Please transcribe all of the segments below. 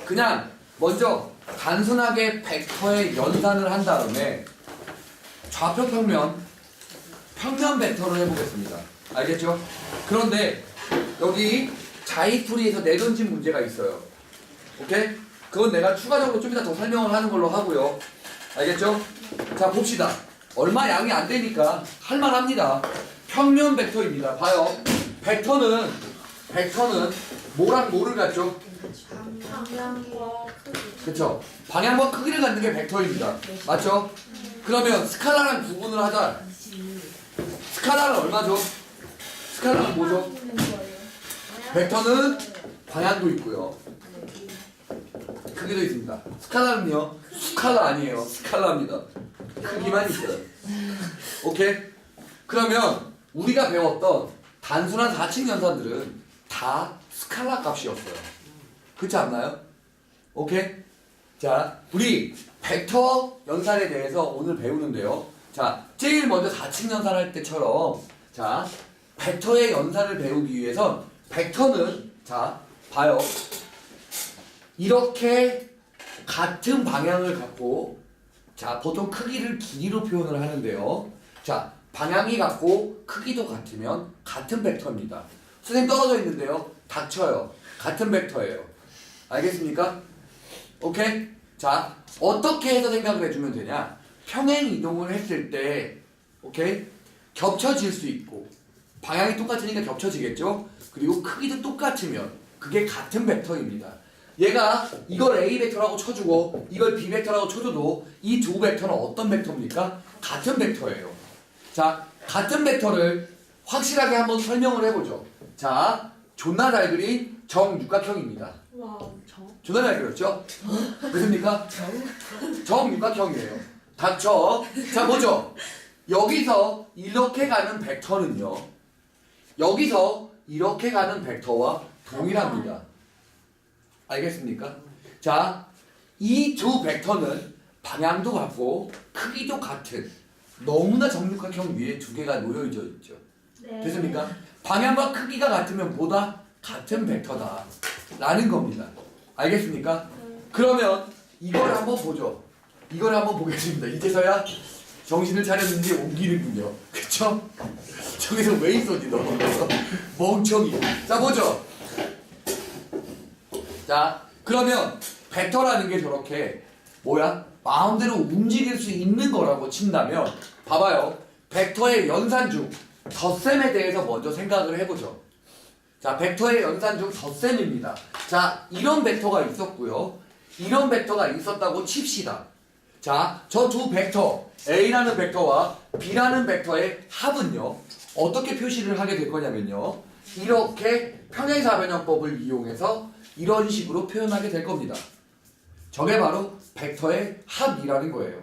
그냥 먼저 단순하게 벡터의 연산을 한 다음에 좌표 평면 벡터를 해보겠습니다. 알겠죠? 그런데 여기 자이풀이에서 내던진 문제가 있어요. 오케이? 그건 내가 추가적으로 좀 이따 더 설명을 하는 걸로 하고요. 알겠죠? 자, 봅시다. 얼마 양이 안 되니까 할만합니다. 평면 벡터입니다. 봐요. 벡터는 뭐랑 뭐를 갖죠? 방향과 크기. 그쵸? 방향과 크기를 갖는 게 벡터입니다. 맞죠? 그러면 스칼라랑 구분을 하자. 스칼라는 얼마죠? 스칼라는 뭐죠? 벡터는 방향도 있고요. 크기도 있습니다. 스칼라는요? 스칼라 아니에요. 스칼라입니다. 크기만 있어요. 오케이? 그러면 우리가 배웠던 단순한 4층 연산들은 다 스칼라 값이었어요. 그렇지 않나요? 오케이? 자, 우리 벡터 연산에 대해서 오늘 배우는데요. 자, 제일 먼저 4층 연산할 때처럼 자, 벡터의 연산을 배우기 위해선 벡터는 자, 봐요. 이렇게 같은 방향을 갖고 자, 보통 크기를 길이로 표현을 하는데요. 자, 방향이 같고 크기도 같으면 같은 벡터입니다. 선생님 떨어져 있는데요. 닥쳐요. 같은 벡터예요. 알겠습니까? 오케이? 자, 어떻게 해서 생각을 해주면 되냐? 평행 이동을 했을 때, 오케이? 겹쳐질 수 있고, 방향이 똑같으니까 겹쳐지겠죠? 그리고 크기도 똑같으면, 그게 같은 벡터입니다. 얘가 이걸 A 벡터라고 쳐주고, 이걸 B 벡터라고 쳐줘도, 이 두 벡터는 어떤 벡터입니까? 같은 벡터예요. 자, 같은 벡터를 확실하게 한번 설명을 해보죠. 자, 존나 잘 그린 정육각형입니다. 와, 존나 잘 그렸죠? 그렇습니까? 정육각형이에요. 닥쳐. 자, 보죠. 여기서 이렇게 가는 벡터는요. 여기서 이렇게 가는 벡터와 동일합니다. 알겠습니까? 자, 이 두 벡터는 방향도 같고 크기도 같은 너무나 정육각형 위에 두 개가 놓여져 있죠. 네. 됐습니까? 방향과 크기가 같으면 보다 같은 벡터다 라는 겁니다. 알겠습니까? 그러면 이걸 한번 보죠. 이걸 한번 보겠습니다. 이제서야 정신을 차렸는지 옮기는군요. 그쵸? 저기서 왜 있었지 너? 멍청이. 자, 보죠. 자, 그러면 벡터라는 게 저렇게 뭐야? 마음대로 움직일 수 있는 거라고 친다면 봐봐요. 벡터의 연산 중 덧셈에 대해서 먼저 생각을 해보죠. 자, 벡터의 연산 중 덧셈입니다. 자, 이런 벡터가 있었고요. 이런 벡터가 있었다고 칩시다. 자, 저 두 벡터 A라는 벡터와 B라는 벡터의 합은요. 어떻게 표시를 하게 될 거냐면요. 이렇게 평행사변형법을 이용해서 이런 식으로 표현하게 될 겁니다. 저게 바로 벡터의 합이라는 거예요.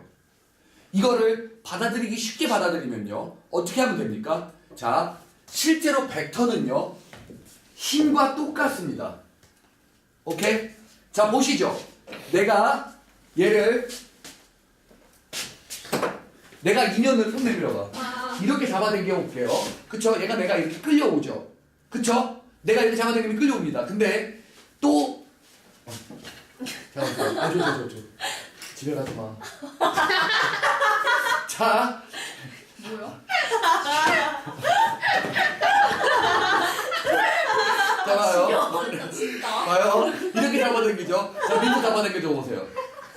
이거를 받아들이기 쉽게 받아들이면요. 어떻게 하면 됩니까? 자, 실제로 벡터는요. 힘과 똑같습니다. 오케이? 자, 보시죠. 내가 얘를 내가 인연을 손 내밀어봐. 이렇게 잡아당겨 볼게요. 그쵸? 내가 이렇게 끌려오죠. 그쵸? 내가 이렇게 잡아당기면 끌려옵니다. 근데 또 저 집에 가지 마. 자, 뭐야? 자, 봐요. 이렇게 잡아당기죠. 자, 민트 잡아당겨줘 보세요.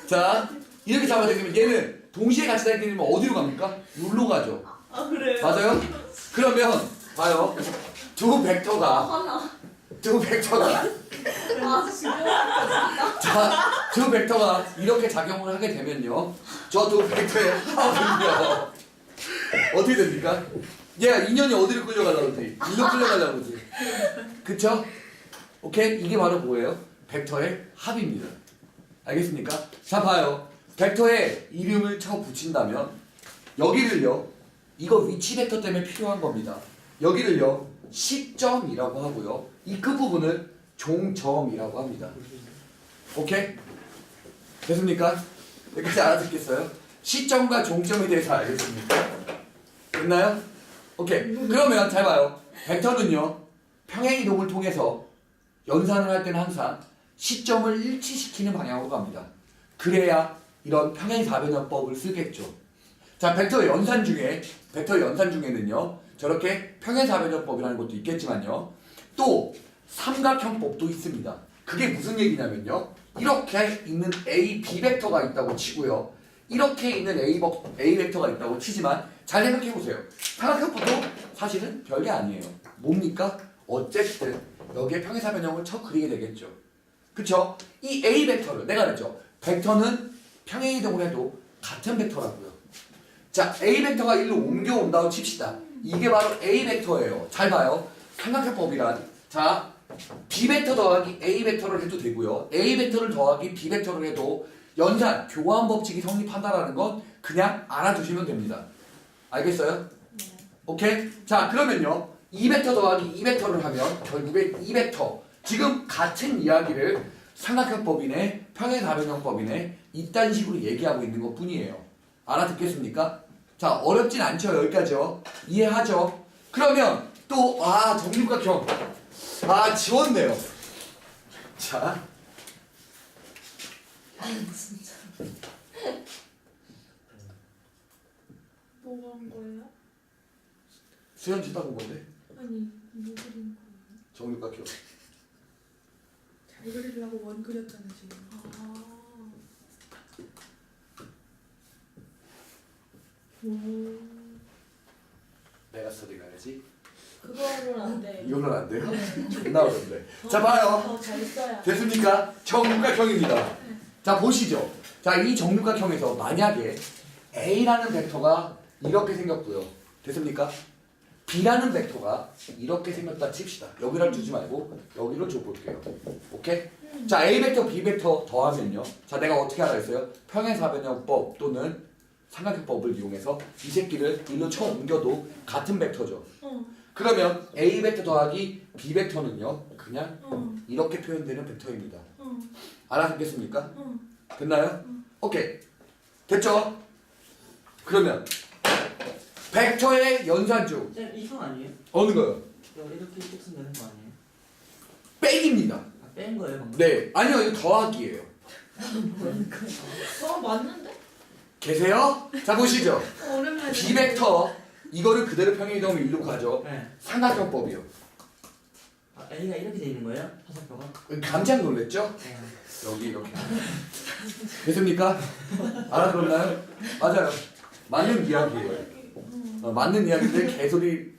자, 이렇게 잡아당기면 얘는 동시에 같이 당기면 어디로 갑니까? 여기로 가죠. 아, 그래요? 맞아요? 그러면 봐요. 두 벡터가 아, 지금 자, 두 벡터가 이렇게 작용을 하게 되면요. 저 두 벡터의 합은요. 어떻게 됩니까? 얘가 인연이 어디로 끌려가려고 그러지? 일로 끌려가려고 그러지. 그쵸? 오케이? 이게 바로 뭐예요? 벡터의 합입니다. 알겠습니까? 자, 봐요. 벡터에 이름을 쳐 붙인다면 여기를요. 이거 위치 벡터 때문에 필요한 겁니다. 여기를요. 시점이라고 하고요. 이 끝부분을 종점이라고 합니다. 오케이? 됐습니까? 여기까지 알아듣겠어요? 시점과 종점에 대해서 알겠습니까? 됐나요? 오케이. 그러면 잘 봐요. 벡터는요. 평행이동을 통해서 연산을 할 때는 항상 시점을 일치시키는 방향으로 갑니다. 그래야 이런 평행사변형법을 쓰겠죠. 자, 벡터의 연산 중에는요. 저렇게 평행사변형법이라는 것도 있겠지만요. 또 삼각형법도 있습니다. 그게 무슨 얘기냐면요. 이렇게 있는 A, B 벡터가 있다고 치고요. 이렇게 있는 A 벡터가 있다고 치지만 잘 생각해보세요. 삼각형법도 사실은 별게 아니에요. 뭡니까? 어쨌든 여기에 평행사변형을 쳐 그리게 되겠죠. 그쵸? 이 A 벡터를 내가 그랬죠. 벡터는 평행이동을 해도 같은 벡터라고요. 자, A 벡터가 일로 옮겨온다고 칩시다. 이게 바로 A 벡터예요. 잘 봐요. 삼각형법이란 자, B 벡터 더하기 A 벡터를 해도 되고요. A 벡터를 더하기 B 벡터를 해도 연산, 교환 법칙이 성립한다라는 건 그냥 알아두시면 됩니다. 알겠어요? 오케이? 자, 그러면요. 2벡터 더하기 2벡터를 하면 결국에 2벡터. 지금 같은 이야기를 삼각형법이네, 평행사변형법이네 이딴 식으로 얘기하고 있는 것 뿐이에요. 알아듣겠습니까? 자, 어렵진 않죠. 여기까지요. 이해하죠? 그러면 또 정육각형. 지웠네요. 자, 진짜. 뭐가 한 거예요? 수현 씨 따본 건데 아니, 뭐 그린 거예요? 정육각형. 잘 그리려고 원 그렸잖아 지금. 오. 내가 스터디 가야지. 그거는 안 돼. 이거는 안 돼요? 네. 존나 어렵네. 자, 봐요. 더잘 써야. 됐습니까? 정육각형입니다. 자, 보시죠. 자, 이 정육각형에서 만약에 A라는 벡터가 이렇게 생겼고요. 됐습니까? B라는 벡터가 이렇게 생겼다 칩시다. 여기를 주지 말고 여기를 줘볼게요. 오케이? 자, A 벡터, B 벡터 더하면요. 자, 내가 어떻게 하라 했어요? 평행사변형법 또는 삼각형법을 이용해서 이 새끼를 일로 쳐 옮겨도 같은 벡터죠. 그러면 A 벡터 더하기 B 벡터는요. 그냥 이렇게 표현되는 벡터입니다. 알아듣겠습니까? 됐나요? 오케이. 됐죠? 그러면 벡터의 연산중 쌤, 이성 아니에요? 어느 거요? 이렇게 쓰면 되는 거 아니에요? 백입니다. 뺀 거예요, 방금? 네. 아니요. 이거 더하기예요. 맞는데? 계세요? 자, 보시죠. 오랜만에. B 벡터 이거를 그대로 평행이동하면 일로 가죠. 네. 삼각형법이요. A가 이렇게 돼 있는 거예요? 화살표가? 깜짝 놀랐죠? 네. 여기 이렇게. 됐습니까? 알아들었나요? 맞아요. 맞는 이야기예요. 맞는 이야기인데 개소리.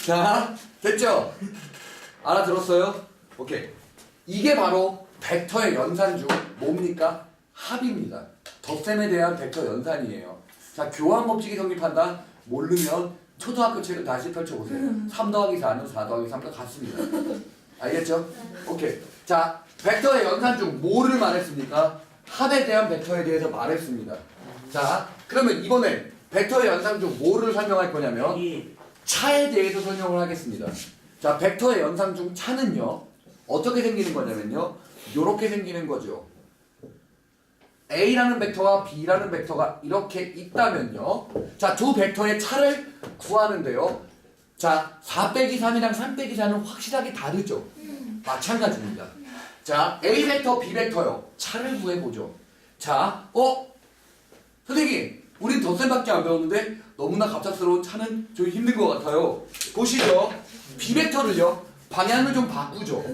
자, 됐죠? 알아들었어요? 오케이. 이게 바로 벡터의 연산 중 뭡니까? 합입니다. 덧셈에 대한 벡터 연산이에요. 자, 교환 법칙이 성립한다. 모르면 초등학교 책을 다시 펼쳐보세요. 3 더하기 4는 4 더하기 3과 같습니다. 알겠죠? 오케이. 자, 벡터의 연산 중 뭐를 말했습니까? 합에 대한 벡터에 대해서 말했습니다. 자, 그러면 이번에 벡터의 연산 중 뭐를 설명할 거냐면 여기 차에 대해서 설명을 하겠습니다. 자, 벡터의 연산 중 차는요. 어떻게 생기는 거냐면요. 요렇게 생기는 거죠. A라는 벡터와 B라는 벡터가 이렇게 있다면요. 자, 두 벡터의 차를 구하는데요. 자, 4 빼기 3이랑 3 빼기 4는 확실하게 다르죠. 마찬가지입니다. 자, A 벡터, B 벡터요. 차를 구해보죠. 자, 선생님, 우린 덧셈밖에 안 배웠는데 너무나 갑작스러운 차는 좀 힘든 것 같아요. 보시죠. B 벡터를요. 방향을 좀 바꾸죠.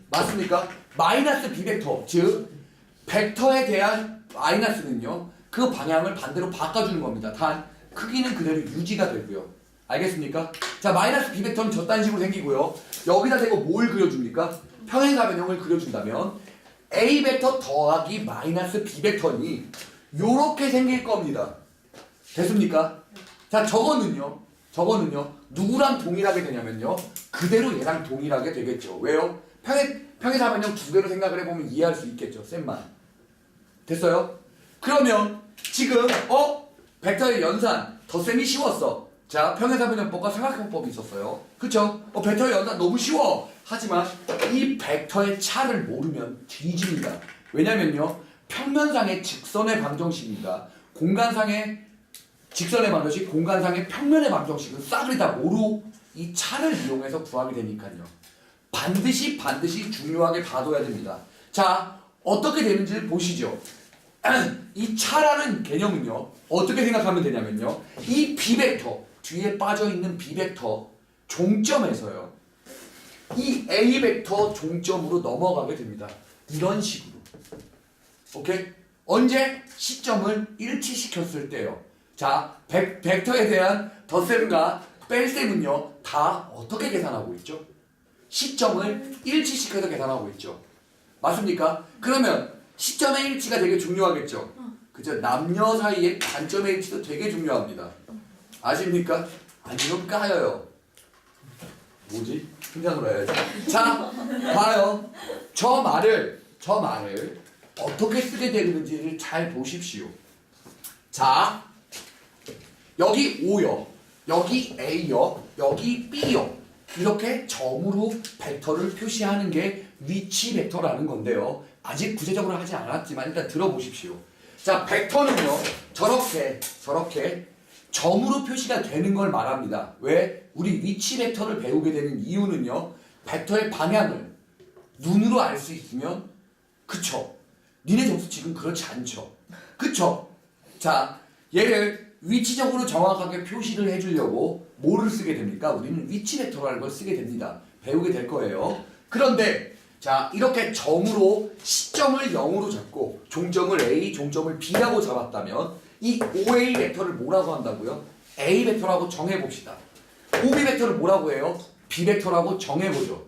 맞습니까? 마이너스 B 벡터, 즉 벡터에 대한 마이너스는요. 그 방향을 반대로 바꿔주는 겁니다. 단 크기는 그대로 유지가 되고요. 알겠습니까? 자, 마이너스 B 벡터는 저딴 식으로 생기고요. 여기다 대고 뭘 그려줍니까? 평행사변형을 그려준다면 A 벡터 더하기 마이너스 B 벡터니 요렇게 생길 겁니다. 됐습니까? 자, 저거는요. 누구랑 동일하게 되냐면요. 그대로 얘랑 동일하게 되겠죠. 왜요? 평행사변형 두 개로 생각을 해보면 이해할 수 있겠죠. 쌤만. 됐어요? 그러면 지금 벡터의 연산 덧셈이 쉬웠어. 자, 평행사변형법과 삼각형법이 있었어요. 그쵸? 벡터의 연산 너무 쉬워. 하지만 이 벡터의 차를 모르면 뒤집니다. 왜냐면요. 평면상의 직선의 방정식입니다. 공간상의 직선의 방정식, 공간상의 평면의 방정식은 싸그리 다 뭐로? 이 차를 이용해서 구하게 되니까요. 반드시 중요하게 봐둬야 됩니다. 자, 어떻게 되는지를 보시죠. 이 차라는 개념은요, 어떻게 생각하면 되냐면요, 이 B벡터, 뒤에 빠져있는 B벡터 종점에서요, 이 A벡터 종점으로 넘어가게 됩니다. 이런 식으로. 오케이? 언제? 시점을 일치시켰을 때요. 자, 벡터에 대한 덧셈과 뺄셈은요, 다 어떻게 계산하고 있죠? 시점을 일치시켜서 계산하고 있죠. 맞습니까? 그러면 시점의 일치가 되게 중요하겠죠. 그죠? 남녀 사이의 관점의 일치도 되게 중요합니다. 아십니까? 아니면 까여요. 뭐지? 생각을 해야지. 자, 봐요. 저 말을 어떻게 쓰게 되는지를 잘 보십시오. 자, 여기 O역, 여기 A역, 여기 B역, 이렇게 점으로 벡터를 표시하는 게 위치 벡터라는 건데요. 아직 구체적으로 하지 않았지만 일단 들어보십시오. 자, 벡터는요, 저렇게 점으로 표시가 되는 걸 말합니다. 왜? 우리 위치 벡터를 배우게 되는 이유는요, 벡터의 방향을 눈으로 알 수 있으면, 그쵸? 니네 점수 지금 그렇지 않죠? 그쵸? 자, 얘를 위치적으로 정확하게 표시를 해주려고 뭐를 쓰게 됩니까? 우리는 위치 벡터라는 걸 쓰게 됩니다. 배우게 될 거예요. 그런데 자, 이렇게 점으로 시점을 0으로 잡고 종점을 A, 종점을 B라고 잡았다면 이 OA 벡터를 뭐라고 한다고요? A 벡터라고 정해봅시다. OB 벡터를 뭐라고 해요? B 벡터라고 정해보죠.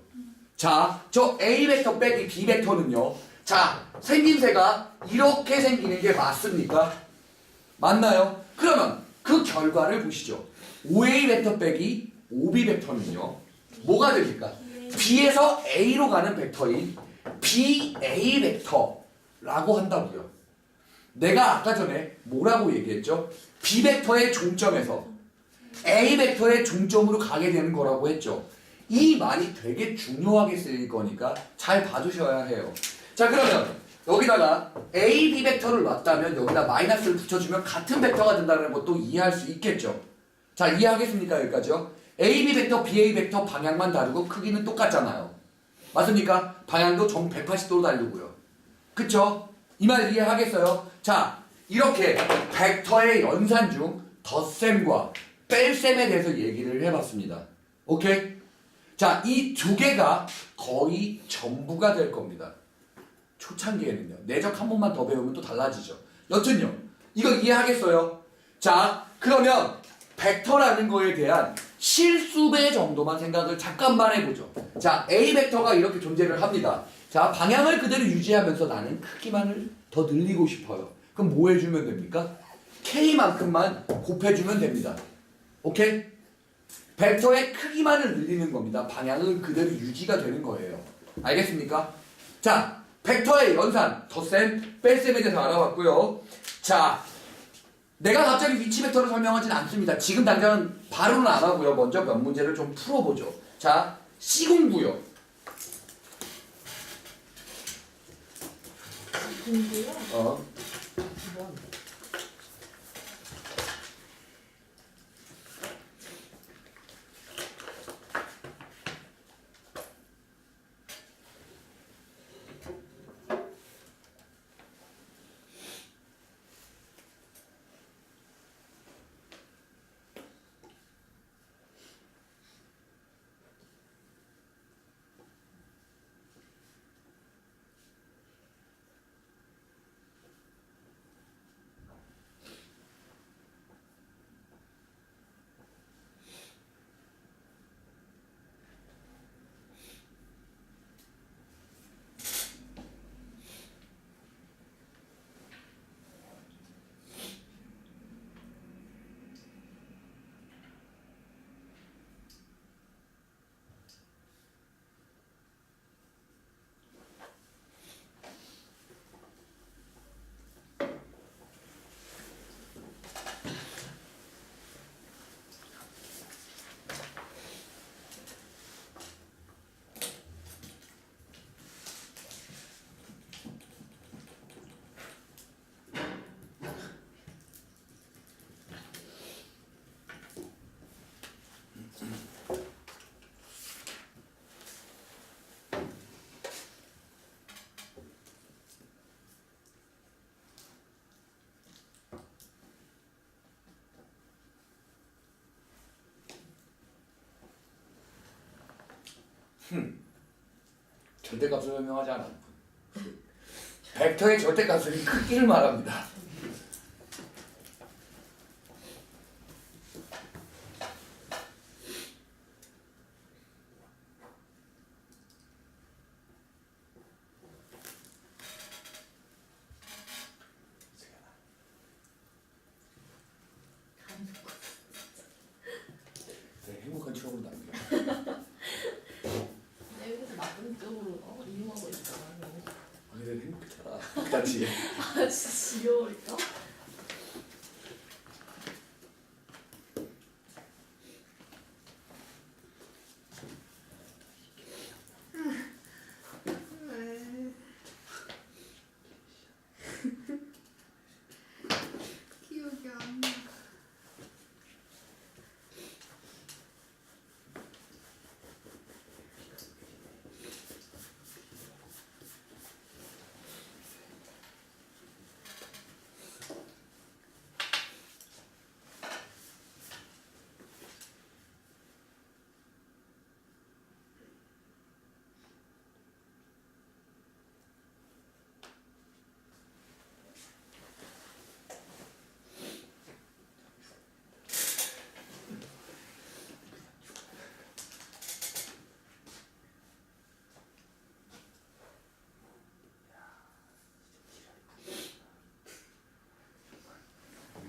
자, 저 A 벡터 빼기 B 벡터는요, 자, 생김새가 이렇게 생기는 게 맞습니까? 맞나요? 그러면 그 결과를 보시죠. OA 벡터 빼기 OB 벡터는요, 뭐가 됩니까? B에서 A로 가는 벡터인 BA 벡터라고 한다고요. 내가 아까 전에 뭐라고 얘기했죠? B 벡터의 종점에서 A 벡터의 종점으로 가게 되는 거라고 했죠. 이 말이 되게 중요하게 쓰일 거니까 잘 봐주셔야 해요. 자, 그러면 여기다가 A, B 벡터를 놨다면 여기다 마이너스를 붙여주면 같은 벡터가 된다는 것도 이해할 수 있겠죠. 자, 이해하겠습니까? 여기까지요. A, B 벡터, BA 벡터 방향만 다르고 크기는 똑같잖아요. 맞습니까? 방향도 정 180도로 다르고요. 그쵸? 이 말 이해하겠어요? 자, 이렇게 벡터의 연산 중 덧셈과 뺄셈에 대해서 얘기를 해봤습니다. 오케이? 자, 이 두 개가 거의 전부가 될 겁니다. 초창기에는요. 내적 한 번만 더 배우면 또 달라지죠. 여튼요. 이거 이해하겠어요? 자, 그러면 벡터라는 거에 대한 실수배 정도만 생각을 잠깐만 해보죠. 자, A 벡터가 이렇게 존재를 합니다. 자, 방향을 그대로 유지하면서 나는 크기만을 더 늘리고 싶어요. 그럼 뭐 해주면 됩니까? K만큼만 곱해주면 됩니다. 오케이? 벡터의 크기만을 늘리는 겁니다. 방향은 그대로 유지가 되는 거예요. 알겠습니까? 자, 벡터의 연산, 덧셈, 뺄셈에 대해서 알아봤고요. 자, 내가 갑자기 위치 벡터를 설명하진 않습니다. 지금 당장은 바로는 안 하고요. 먼저 몇 문제를 좀 풀어보죠. 자, C공부요. 공부요? 절대값을 설명하지 않아. 벡터의 절대값은 크기를 말합니다. 네, 행복한 추억으로 남겨. 여기서 나쁜 쪽으로 이용하고 있잖아. 아니 내 행복했잖아. 그렇지. 아 진짜 지겨울까? 기억이 안 나.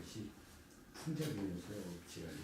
역시 풍자기였어요. 지랄이.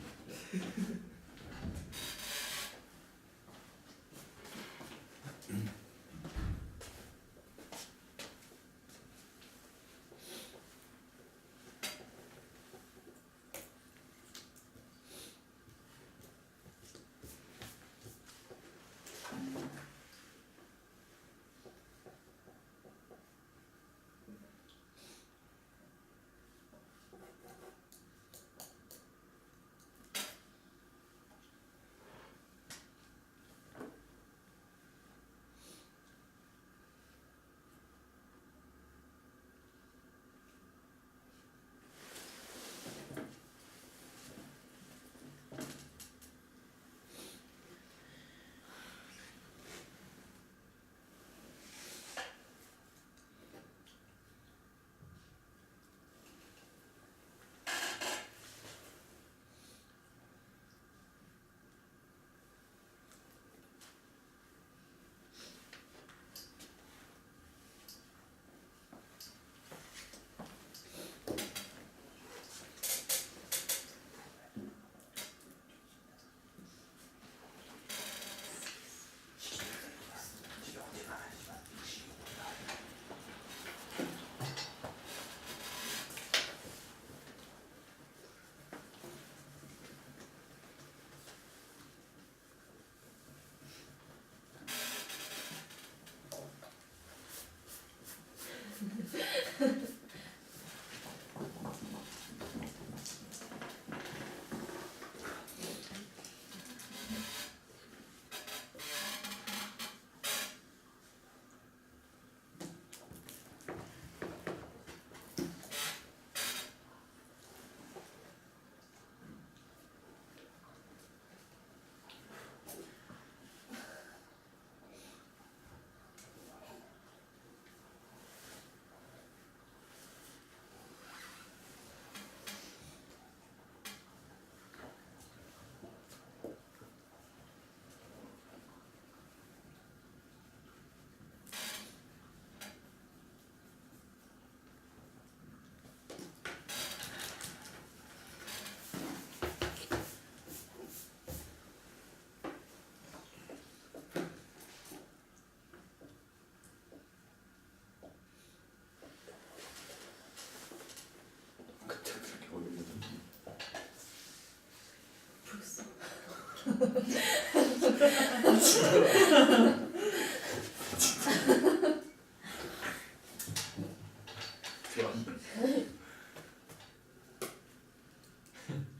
좋아.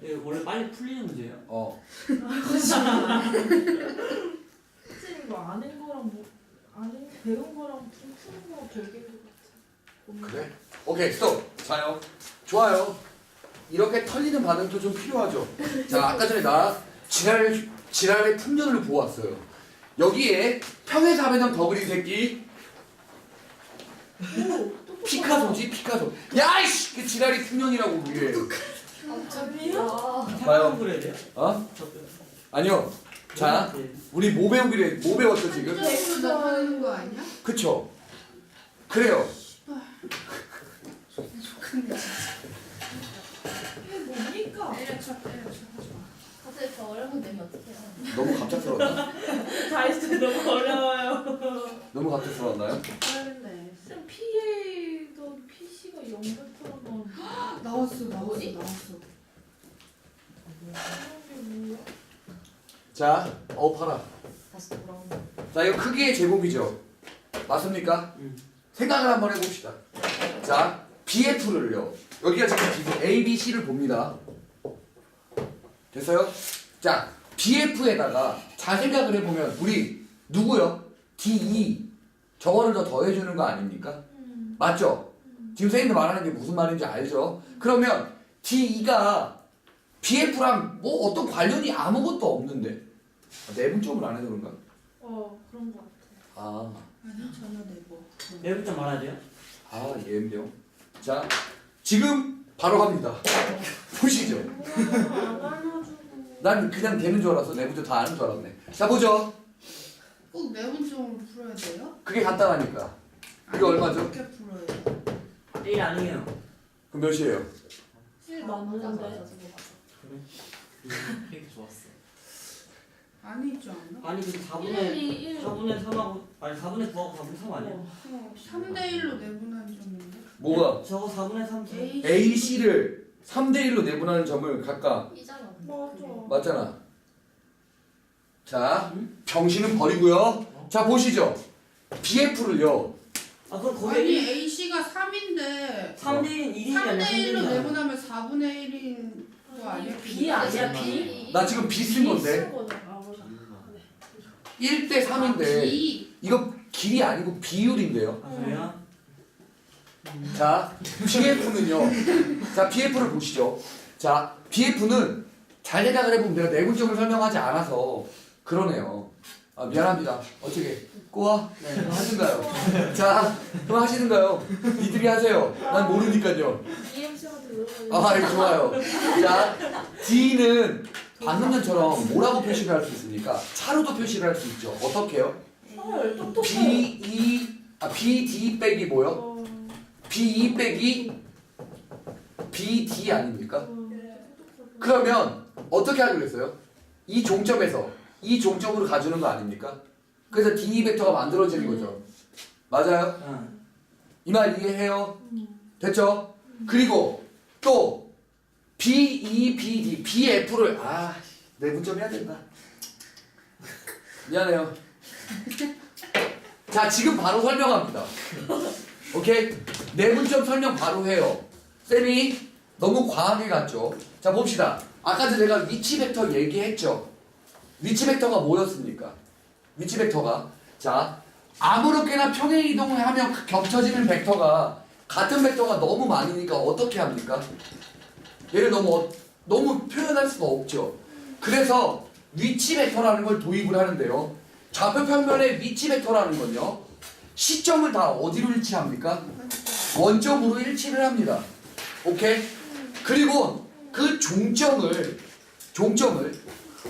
이거 원래 빨리 풀리는 문제예요? 선생님 이거 아는 거랑 뭐 아는 배운 거랑 좀 푸는 거랑 별개인 것 같아. 그래? 오케이 스톱. 자요. 좋아요. 이렇게 털리는 반응도 좀 필요하죠. 자 아까 전에 나 지랄의 풍년을 보았어요. 여기에 평행 사변형 더 그린 새끼 피카소지 피카소. 야이씨 그 지랄이 풍년이라고 그게. 아니요? 사람 그려야 돼요? 어? 아니요. 자 우리 뭐 배우기로 뭐 배웠죠 지금? 백수 나가는 거 아니야? 그쵸? 그래요. 이게 뭡니까? 때려쳐 때려쳐 하지 마. 갑자기 더 어려운 거 내면 어떡해요? 너무 갑작스러웠나? 다 했어요. 너무 어려워요. 너무 갑작스러웠나요? 다른데. 쌤 PA도 PC가 0배터라면 나왔어 뭐지? 나왔어. 이게 뭐야? 자, 봐라. 다시 돌아온다. 자, 이거 크기의 제곱이죠. 맞습니까? 생각을 한번 해봅시다. 자, BF를요. 여기가 지금 지금 A, B, C를 봅니다. 됐어요? 자, BF에다가 잘 생각을 해보면 우리 누구요? DE 저거를 더 더해주는 거 아닙니까? 맞죠? 지금 선생님들 말하는 게 무슨 말인지 알죠? 그러면 DE가 BF랑 뭐 어떤 관련이 아무것도 없는데 내분점을 안 해서 그런가? 그런 거 같아. 아, 아니 전혀 내고. 내부점 말아야 돼요? 예인데요. 자, 지금 바로 갑니다. 보시죠. 안 알려주고. 난 그냥 되는 줄 알았어. 내부도 다 아는 줄 알았네. 자, 보죠. 꼭 내분점으로 풀어야 돼요? 그게 간단하니까. 이게 얼마죠? 어떻게 풀어야 돼? 1 아니에요. 그럼 몇이에요? 실 맞아, 맞는데. 맞아, 저거 맞아. 이렇게 좋았어. 아니지 않아? 아니 근데 1, 4분의 2, 1. 4분의 3하고 아니 4분의 9하고 4분의 3 아니야? 3대 1로 내분한 점인데. 뭐가? 저거 4분의 3 A A, C를 3대 1로 내분하는 점을 각각 이잖아. 맞아. 맞잖아. 자, 병신은 버리고요. 자, 보시죠. BF를요. 아 그럼 거기 아니 1 A씨가 3인데 3대 1인 1인이 아니야 3대 1로 3대 1이야. 내분하면 4분의 1인 거 아니야? B 아니야 B? 나 지금 B 쓴 건데. 맞아. 1대 3인데 B. 이거 길이 아니고 비율인데요. 아 그래요? 자, BF는요. 자, BF를 보시죠. 자, BF는 잘 생각을 해보면 내가 내분점을 설명하지 않아서 그러네요. 미안합니다. 어떻게 꼬아? 네. 그럼 하시는가요? 자, 그럼 하시는가요? 니들이 하세요. 난 모르니까요. EMC한테 물어봐야 아, 이거 좋아요. 자, D는 방금 전처럼 뭐라고 표시를 할 수 있습니까? 차로도 표시를 할 수 있죠. 어떻게요? 똑똑해. BD 빼기 뭐요? BE 빼기 BD 아닙니까? 그러면 어떻게 하기로 했어요? 이 종점에서 이 종점으로 가주는 거 아닙니까? 그래서 DE 벡터가 만들어지는 거죠. 맞아요? 응. 이 말 이해해요? 됐죠? 그리고 또 BE, BD, BF를 내분점 해야 된다. 미안해요. 자, 지금 바로 설명합니다. 오케이? 내분점 설명 바로 해요. 쌤이 너무 과하게 갔죠? 자, 봅시다. 아까 전에 제가 위치 벡터 얘기했죠? 위치 벡터가 뭐였습니까? 위치 벡터가 자, 아무렇게나 평행 이동을 하면 겹쳐지는 벡터가 같은 벡터가 너무 많으니까 어떻게 합니까? 얘를 너무 표현할 수가 없죠. 그래서 위치 벡터라는 걸 도입을 하는데요. 좌표 평면의 위치 벡터라는 건요. 시점을 다 어디로 일치합니까? 원점으로 일치를 합니다. 오케이? 그리고 그 종점을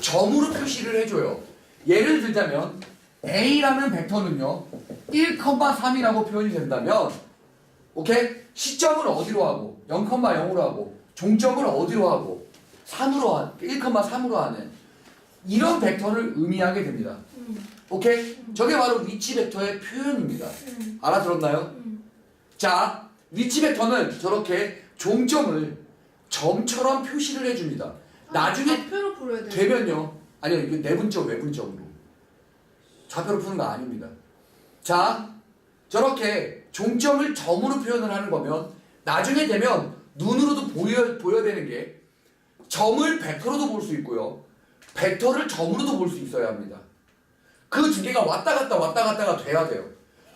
점으로 표시를 해줘요. 예를 들자면 A라는 벡터는요 1,3이라고 표현이 된다면 오케이? 시점을 어디로 하고 0,0으로 하고 종점을 어디로 하고 1,3으로 하는 이런 벡터를 의미하게 됩니다. 오케이? 저게 바로 위치 벡터의 표현입니다. 알아들었나요? 자, 위치 벡터는 저렇게 종점을 점처럼 표시를 해줍니다. 나중에 좌표로 풀어야 돼. 되면요. 아니요, 이게 내분점, 외분점으로. 좌표로 푸는 거 아닙니다. 자, 저렇게 종점을 점으로 표현을 하는 거면 나중에 되면 눈으로도 보여되는 게 점을 벡터로도 볼 수 있고요. 벡터를 점으로도 볼 수 있어야 합니다. 그 두 개가 왔다 갔다가 돼야 돼요.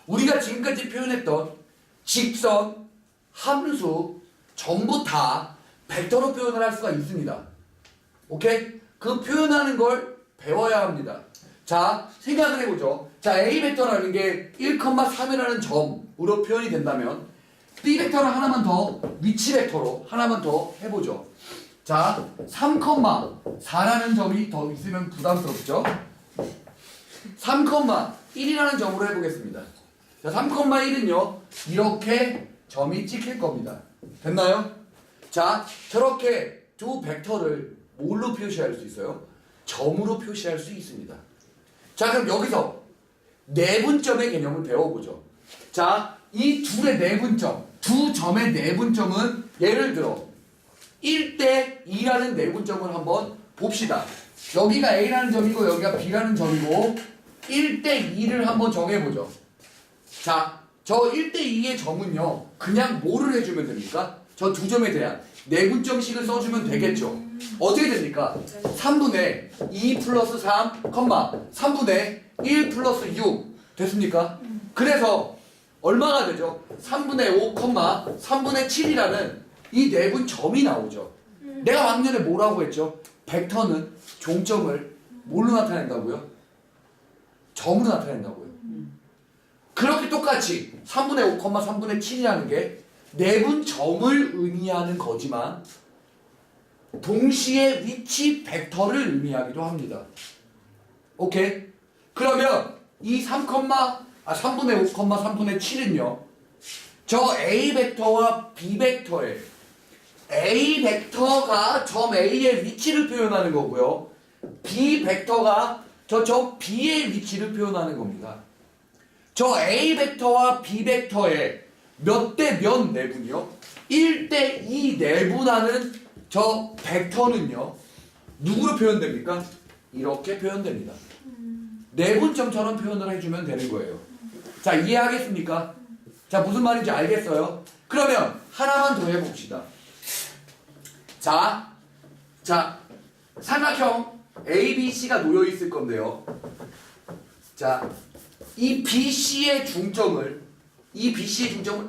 우리가 지금까지 표현했던 직선, 함수 전부 다 벡터로 표현을 할 수가 있습니다. 오케이? 그 표현하는 걸 배워야 합니다. 자, 생각을 해보죠. 자, A 벡터라는 게 1,3이라는 점으로 표현이 된다면 B 벡터를 하나만 더, 위치 벡터로 하나만 더 해보죠. 자, 3,4라는 점이 더 있으면 부담스럽죠? 3,1이라는 점으로 해보겠습니다. 자, 3,1은요, 이렇게 점이 찍힐 겁니다. 됐나요? 자, 저렇게 두 벡터를 뭘로 표시할 수 있어요? 점으로 표시할 수 있습니다. 자, 그럼 여기서 내분점의 개념을 배워보죠. 자, 이 둘의 내분점, 두 점의 내분점은 예를 들어 1대 2라는 내분점을 한번 봅시다. 여기가 A라는 점이고 여기가 B라는 점이고 1대 2를 한번 정해보죠. 자, 저 1대 2의 점은요, 그냥 뭐를 해주면 됩니까? 저 두 점에 대한 내분점식을 써주면 되겠죠. 어떻게 됩니까? 3분의 2 플러스 3, 3분의 1 플러스 6 됐습니까? 그래서 얼마가 되죠? 3분의 5, 3분의 7이라는 이 내분점이 나오죠. 내가 왕년에 뭐라고 했죠? 벡터는 종점을 뭘로 나타낸다고요? 점으로 나타낸다고요. 그렇게 똑같이 3분의 5, 3분의 7이라는 게 내분점을 의미하는 거지만 동시에 위치 벡터를 의미하기도 합니다. 오케이? 그러면 이 3분의 5, 3분의 7은요. 저 A 벡터와 B 벡터의 A 벡터가 점 A의 위치를 표현하는 거고요. B 벡터가 저 점 B의 위치를 표현하는 겁니다. 저 A 벡터와 B 벡터의 몇 대 몇 내분이요? 1대 2 내분하는 저 벡터는요. 누구로 표현됩니까? 이렇게 표현됩니다. 내분점처럼 표현을 해주면 되는 거예요. 자, 이해하겠습니까? 자, 무슨 말인지 알겠어요? 그러면 하나만 더 해봅시다. 자, 삼각형 ABC가 놓여 있을 건데요. 자, 이 BC의 중점을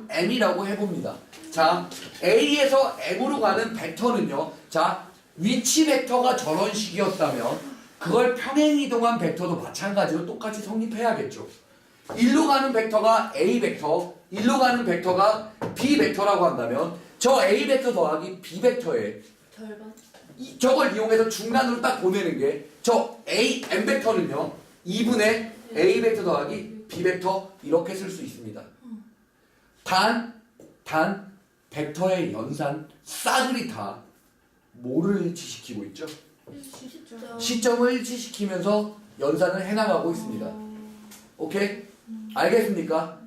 M이라고 해봅니다. 자, A에서 M으로 가는 벡터는요. 자, 위치 벡터가 저런 식이었다면 그걸 평행이동한 벡터도 마찬가지로 똑같이 성립해야겠죠. 1로 가는 벡터가 A 벡터, 1로 가는 벡터가 B 벡터라고 한다면 저 A 벡터 더하기 B 벡터에 절반. 저걸 이용해서 중간으로 딱 보내는 게 저 A, M 벡터는요 2분의 A 벡터 더하기 B 벡터 이렇게 쓸 수 있습니다. 단 벡터의 연산 싸그리 다 뭐를 일치시키고 있죠? 시점을 일치시키면서 연산을 해나가고 있습니다. 오케이? 알겠습니까?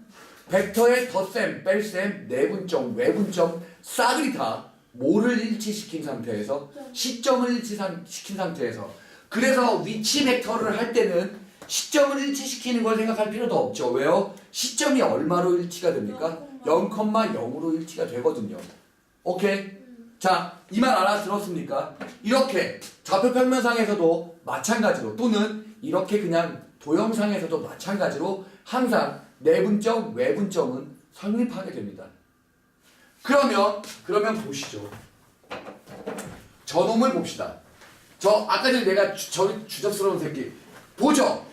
벡터의 덧셈, 뺄셈, 내분점, 외분점 싸그리 다 뭐를 일치시킨 상태에서 시점을 일치시킨 상태에서 그래서 위치 벡터를 할 때는 시점을 일치시키는 걸 생각할 필요도 없죠. 왜요? 시점이 얼마로 일치가 됩니까? 0,0으로 일치가 되거든요. 오케이? 자, 이 말 알아들었습니까? 이렇게 좌표평면상에서도 마찬가지로 또는 이렇게 그냥 도형상에서도 마찬가지로 항상 내분점, 외분점은 성립하게 됩니다. 그러면 보시죠. 저놈을 봅시다. 아까 전에 내가 주접스러운 새끼 보죠.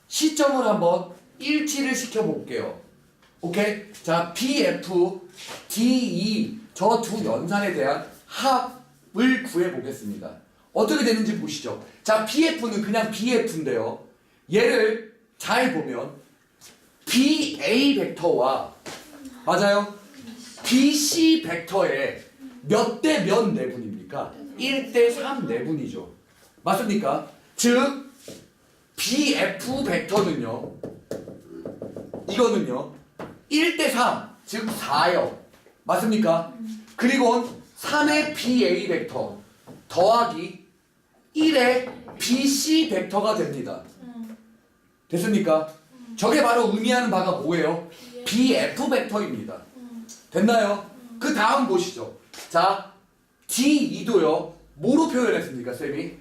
시점을 한번 일치를 시켜볼게요. 오케이? 자, BF, DE 저 두 연산에 대한 합을 구해보겠습니다. 어떻게 되는지 보시죠. 자, BF는 그냥 BF인데요. 얘를 잘 보면 BA 벡터와 맞아요? BC 벡터의 몇 대 몇 내분입니까? 1대 3 내분이죠. 맞습니까? 즉 BF 벡터는요. 이거는요. 1대 3, 즉 4요. 맞습니까? 그리고 3의 BA 벡터 더하기 1의 BC 벡터가 됩니다. 됐습니까? 저게 바로 의미하는 바가 뭐예요? BF 벡터입니다. 됐나요? 그 다음 보시죠. 자, D2도요. 뭐로 표현했습니까, 쌤이?